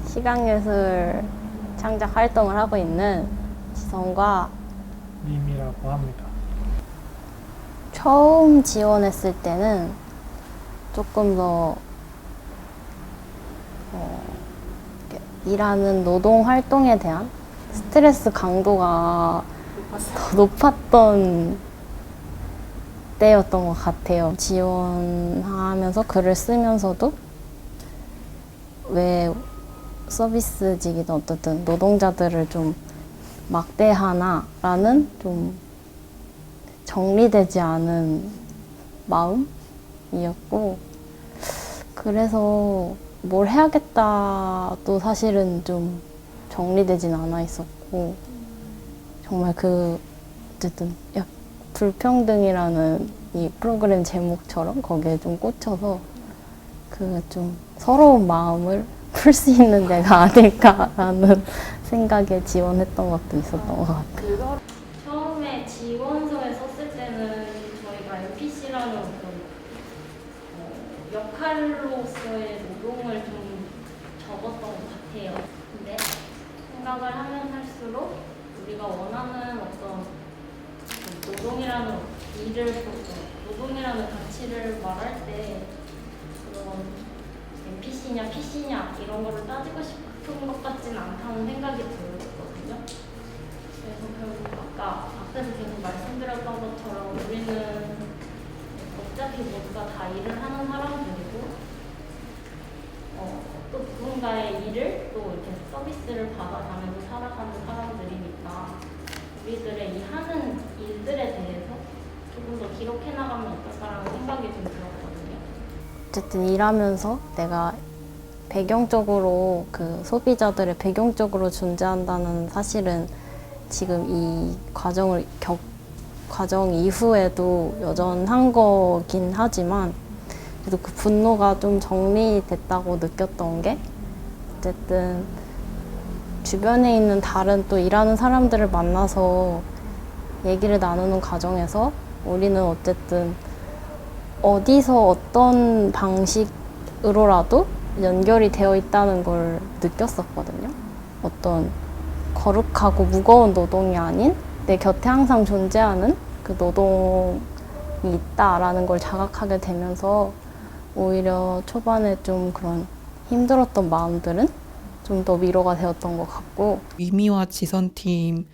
시각예술 창작 활동을 하고 있는 지성과 님이라고 합니다. 처음 지원했을 때는 조금 더 일하는 노동 활동에 대한 스트레스 강도가 더 높았던 때였던 것 같아요. 지원하면서 글을 쓰면서도 왜 서비스직이든 어떻든 노동자들을 좀 막대하나라는 좀 정리되지 않은 마음이었고, 그래서 뭘 해야겠다도 사실은 좀 정리되진 않아 있었고, 정말 어쨌든 불평등이라는 이 프로그램 제목처럼 거기에 좀 꽂혀서 좀 서러운 마음을 풀 수 있는 데가 아닐까라는 생각에 지원했던 것도 있었던 것 같아요. 처음에 지원서에 썼을 때는 저희가 NPC라는 어떤 역할로서의 노동을 좀 적었던 것 같아요. 근데 생각을 하면 할수록 우리가 원하는 어떤 노동이라는 노동이라는 가치를 말할 때 그런 NPC냐 PC냐 이런 거를 따지고 싶은 것 같지는 않다는 생각이 들었거든요. 그래서 결국 아까 앞에서 계속 말씀드렸던 것처럼 우리는 어차피 모두가 다 일을 하는 사람들이고 또 누군가의 일을 또 이렇게 서비스를 받아가면서 살아가는 사람들이니까 우리들의 이 하는 일들에 대해서 조금 더 기록해 나가면 어떨까라는 생각이 좀 들었거든요. 어쨌든 일하면서 내가 배경적으로 소비자들의 배경적으로 존재한다는 사실은 지금 이 과정 이후에도 여전한 거긴 하지만, 그래도 그 분노가 좀 정리됐다고 느꼈던 게, 어쨌든 주변에 있는 다른 또 일하는 사람들을 만나서 얘기를 나누는 과정에서 우리는 어쨌든 어디서 어떤 방식으로라도 연결이 되어 있다는 걸 느꼈었거든요. 어떤 거룩하고 무거운 노동이 아닌 내 곁에 항상 존재하는 그 노동이 있다라는 걸 자각하게 되면서 오히려 초반에 좀 그런 힘들었던 마음들은 좀 더 위로가 되었던 것 같고, 위미와 지선팀도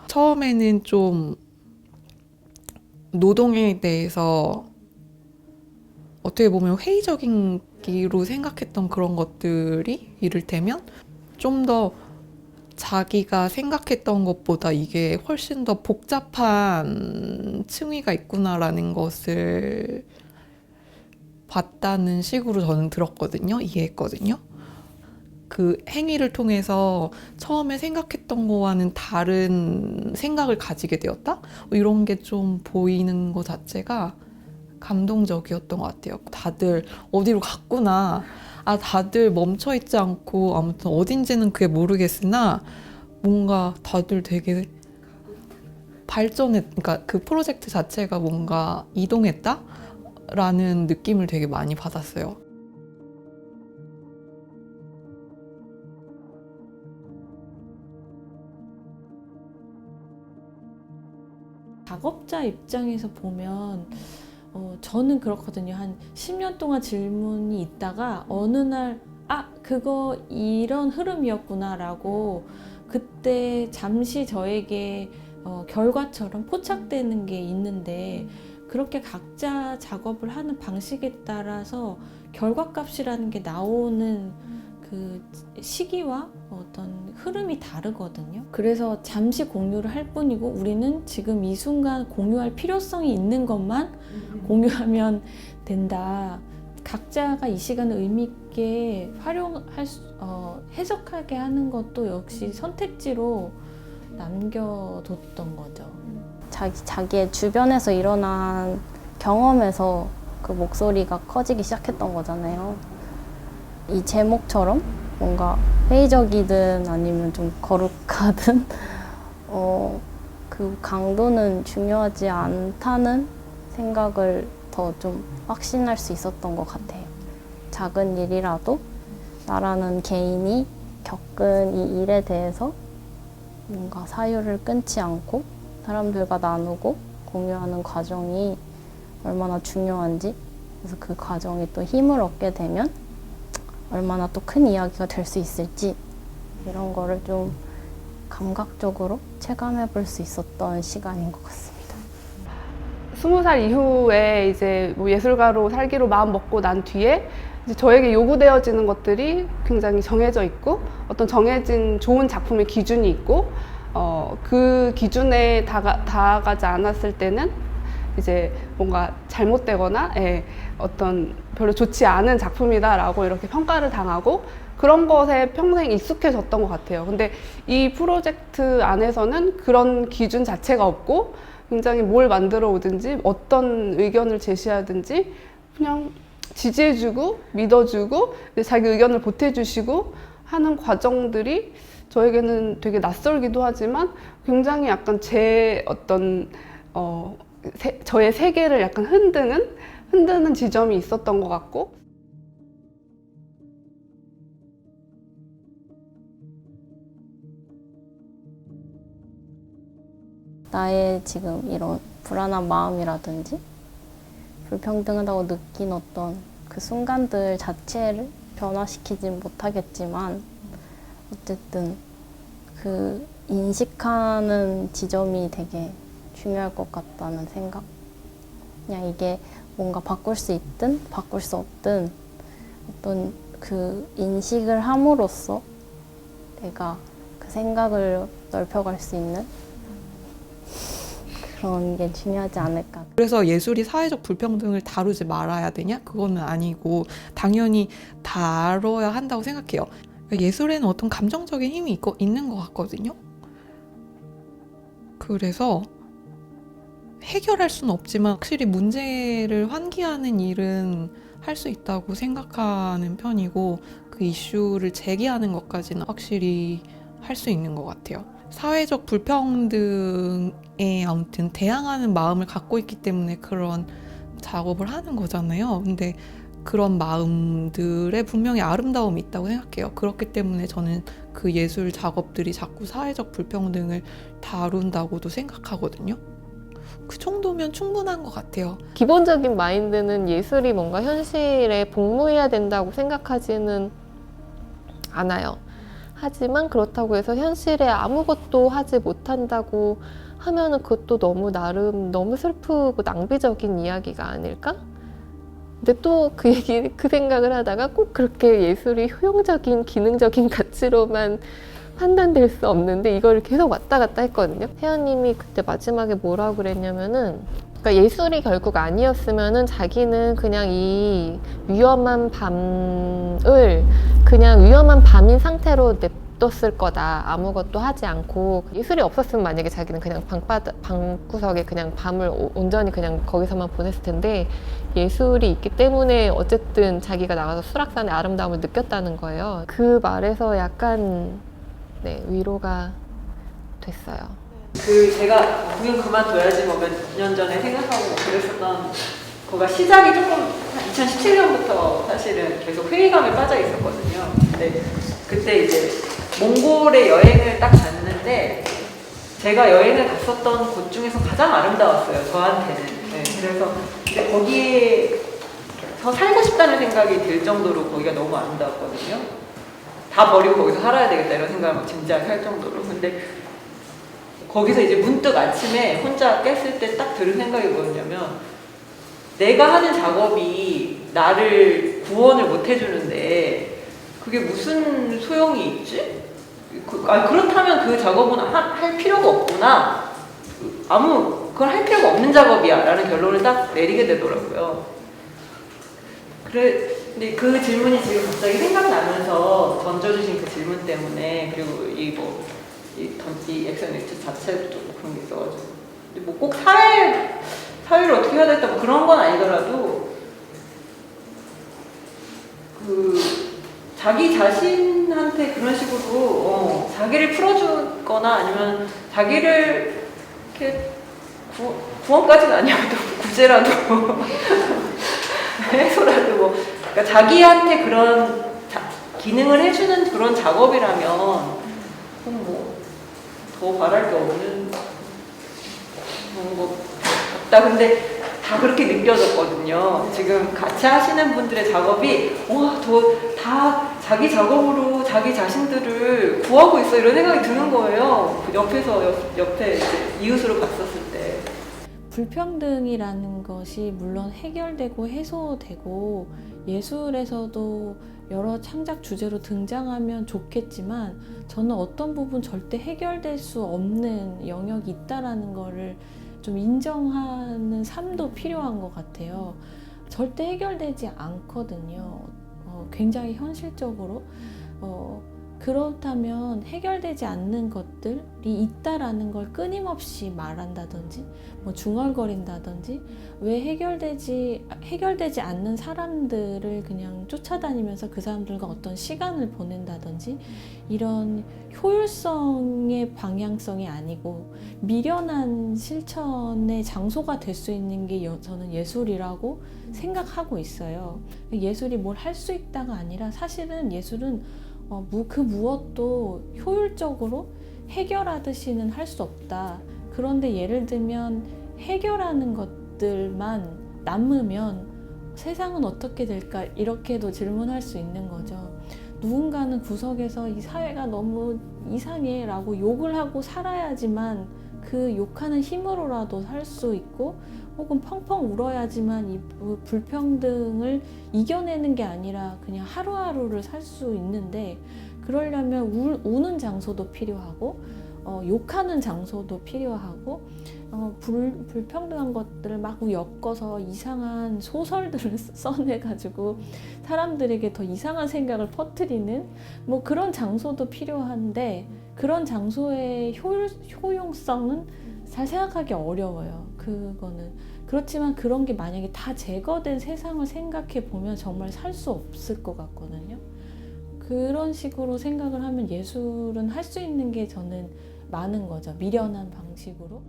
처음에는 좀 노동에 대해서 어떻게 보면 회의적인 기로 생각했던 그런 것들이 이를테면 좀 더 자기가 생각했던 것보다 이게 훨씬 더 복잡한 층위가 있구나라는 것을 봤다는 식으로 저는 들었거든요. 이해했거든요. 그 행위를 통해서 처음에 생각했던 거와는 다른 생각을 가지게 되었다? 이런 게 좀 보이는 것 자체가 감동적이었던 것 같아요. 다들 어디로 갔구나. 다들 멈춰있지 않고 아무튼 어딘지는 그게 모르겠으나 뭔가 다들 되게 그러니까 그 프로젝트 자체가 뭔가 이동했다라는 느낌을 되게 많이 받았어요. 작업자 입장에서 보면 저는 그렇거든요. 한 10년 동안 질문이 있다가 어느 날 그거 이런 흐름이었구나 라고 그때 잠시 저에게 결과처럼 포착되는 게 있는데, 그렇게 각자 작업을 하는 방식에 따라서 결과값이라는 게 나오는 그 시기와 어떤 흐름이 다르거든요. 그래서 잠시 공유를 할 뿐이고 우리는 지금 이 순간 공유할 필요성이 있는 것만 공유하면 된다. 각자가 이 시간을 의미 있게 해석하게 하는 것도 역시 선택지로 남겨뒀던 거죠. 자기의 주변에서 일어난 경험에서 그 목소리가 커지기 시작했던 거잖아요. 이 제목처럼 뭔가 회의적이든 아니면 좀 거룩하든 그 강도는 중요하지 않다는 생각을 더 좀 확신할 수 있었던 것 같아요. 작은 일이라도 나라는 개인이 겪은 이 일에 대해서 뭔가 사유를 끊지 않고 사람들과 나누고 공유하는 과정이 얼마나 중요한지, 그래서 그 과정이 또 힘을 얻게 되면 얼마나 또 큰 이야기가 될 수 있을지, 이런 거를 좀 감각적으로 체감해 볼 수 있었던 시간인 것 같습니다. 20살 이후에 이제 뭐 예술가로 살기로 마음 먹고 난 뒤에 이제 저에게 요구되어지는 것들이 굉장히 정해져 있고, 어떤 정해진 좋은 작품의 기준이 있고, 그 기준에 다가가지 않았을 때는 이제 뭔가 잘못되거나 어떤 별로 좋지 않은 작품이다라고 이렇게 평가를 당하고, 그런 것에 평생 익숙해졌던 것 같아요. 근데 이 프로젝트 안에서는 그런 기준 자체가 없고, 굉장히 뭘 만들어 오든지 어떤 의견을 제시하든지 그냥 지지해주고 믿어주고 자기 의견을 보태주시고 하는 과정들이 저에게는 되게 낯설기도 하지만 굉장히 약간 제 어떤 저의 세계를 약간 흔드는 지점이 있었던 것 같고, 나의 지금 이런 불안한 마음이라든지 불평등하다고 느낀 어떤 그 순간들 자체를 변화시키진 못하겠지만, 어쨌든 그 인식하는 지점이 되게 중요할 것 같다는 생각? 그냥 이게 뭔가 바꿀 수 있든 바꿀 수 없든 어떤 그 인식을 함으로써 내가 그 생각을 넓혀갈 수 있는 그런 게 중요하지 않을까. 그래서 예술이 사회적 불평등을 다루지 말아야 되냐? 그거는 아니고 당연히 다뤄야 한다고 생각해요. 예술에는 어떤 감정적인 힘이 있는 것 같거든요. 그래서 해결할 수는 없지만 확실히 문제를 환기하는 일은 할 수 있다고 생각하는 편이고, 그 이슈를 제기하는 것까지는 확실히 할 수 있는 것 같아요. 사회적 불평등에 아무튼 대항하는 마음을 갖고 있기 때문에 그런 작업을 하는 거잖아요. 근데 그런 마음들에 분명히 아름다움이 있다고 생각해요. 그렇기 때문에 저는 그 예술 작업들이 자꾸 사회적 불평등을 다룬다고도 생각하거든요. 그 정도면 충분한 것 같아요. 기본적인 마인드는 예술이 뭔가 현실에 복무해야 된다고 생각하지는 않아요. 하지만 그렇다고 해서 현실에 아무것도 하지 못한다고 하면은 그것도 너무 슬프고 낭비적인 이야기가 아닐까? 근데 또 그 생각을 하다가 꼭 그렇게 예술이 효용적인, 기능적인 가치로만 판단될 수 없는데 이걸 계속 왔다 갔다 했거든요. 혜연님이 그때 마지막에 뭐라고 그랬냐면은, 그러니까 예술이 결국 아니었으면은 자기는 그냥 이 위험한 밤을 그냥 위험한 밤인 상태로 냅뒀을 거다. 아무것도 하지 않고. 예술이 없었으면 만약에 자기는 그냥 방구석에 그냥 밤을 온전히 그냥 거기서만 보냈을 텐데, 예술이 있기 때문에 어쨌든 자기가 나가서 수락산의 아름다움을 느꼈다는 거예요. 그 말에서 약간 위로가 됐어요. 제가 공연 그만둬야지 뭐 몇 년 전에 생각하고 그랬었던 거가 시작이 조금 2017년부터 사실은 계속 회의감에 빠져 있었거든요. 근데 그때 이제 몽골에 여행을 딱 갔는데 제가 여행을 갔었던 곳 중에서 가장 아름다웠어요, 저한테는. 그래서 거기에서 살고 싶다는 생각이 들 정도로 거기가 너무 아름다웠거든요. 다 버리고 거기서 살아야 되겠다 이런 생각을 막 진지하게 할 정도로. 근데 거기서 이제 문득 아침에 혼자 깼을 때 딱 들은 생각이 뭐였냐면, 내가 하는 작업이 나를 구원을 못 해주는데 그게 무슨 소용이 있지? 그렇다면 그 작업은 할 필요가 없구나. 그걸 할 필요가 없는 작업이야 라는 결론을 딱 내리게 되더라고요. 근데 그 질문이 지금 갑자기 생각나면서 던져주신 그 질문 때문에, 그리고 이 엑스너리티 자체도 좀 그런 게 있어가지고, 근데 뭐 꼭 사회를 어떻게 해야 될까 뭐 그런 건 아니더라도 자기 자신한테 그런 식으로 자기를 풀어주거나 아니면 자기를 이렇게 구원까지는 아니어도 구제라도 해소라도 그러니까 자기한테 그런 기능을 해주는 그런 작업이라면 그럼 뭐 더 바랄 게 없는 그런 거 같다. 근데 다 그렇게 느껴졌거든요. 지금 같이 하시는 분들의 작업이 다 자기 작업으로 자기 자신들을 구하고 있어 이런 생각이 드는 거예요. 옆에 이제 이웃으로 봤었을 때. 불평등이라는 것이 물론 해결되고 해소되고 예술에서도 여러 창작 주제로 등장하면 좋겠지만 저는 어떤 부분 절대 해결될 수 없는 영역이 있다라는 거를 좀 인정하는 삶도 필요한 것 같아요. 절대 해결되지 않거든요. 굉장히 현실적으로. 그렇다면 해결되지 않는 것들이 있다라는 걸 끊임없이 말한다든지 뭐 중얼거린다든지 왜 해결되지 않는 사람들을 그냥 쫓아다니면서 그 사람들과 어떤 시간을 보낸다든지 이런 효율성의 방향성이 아니고 미련한 실천의 장소가 될 수 있는 게 저는 예술이라고 생각하고 있어요. 예술이 뭘 할 수 있다가 아니라 사실은 예술은 그 무엇도 효율적으로 해결하듯이는 할 수 없다. 그런데 예를 들면 해결하는 것들만 남으면 세상은 어떻게 될까? 이렇게도 질문할 수 있는 거죠. 누군가는 구석에서 이 사회가 너무 이상해 라고 욕을 하고 살아야지만 그 욕하는 힘으로라도 살 수 있고 혹은 펑펑 울어야지만 이 불평등을 이겨내는 게 아니라 그냥 하루하루를 살 수 있는데 그러려면 우는 장소도 필요하고 욕하는 장소도 필요하고 불평등한 것들을 막 엮어서 이상한 소설들을 써내가지고 사람들에게 더 이상한 생각을 퍼뜨리는 뭐 그런 장소도 필요한데 그런 장소의 효용성은 잘 생각하기 어려워요. 그거는. 그렇지만 그런 게 만약에 다 제거된 세상을 생각해 보면 정말 살 수 없을 것 같거든요. 그런 식으로 생각을 하면 예술은 할 수 있는 게 저는 많은 거죠. 미련한 방식으로.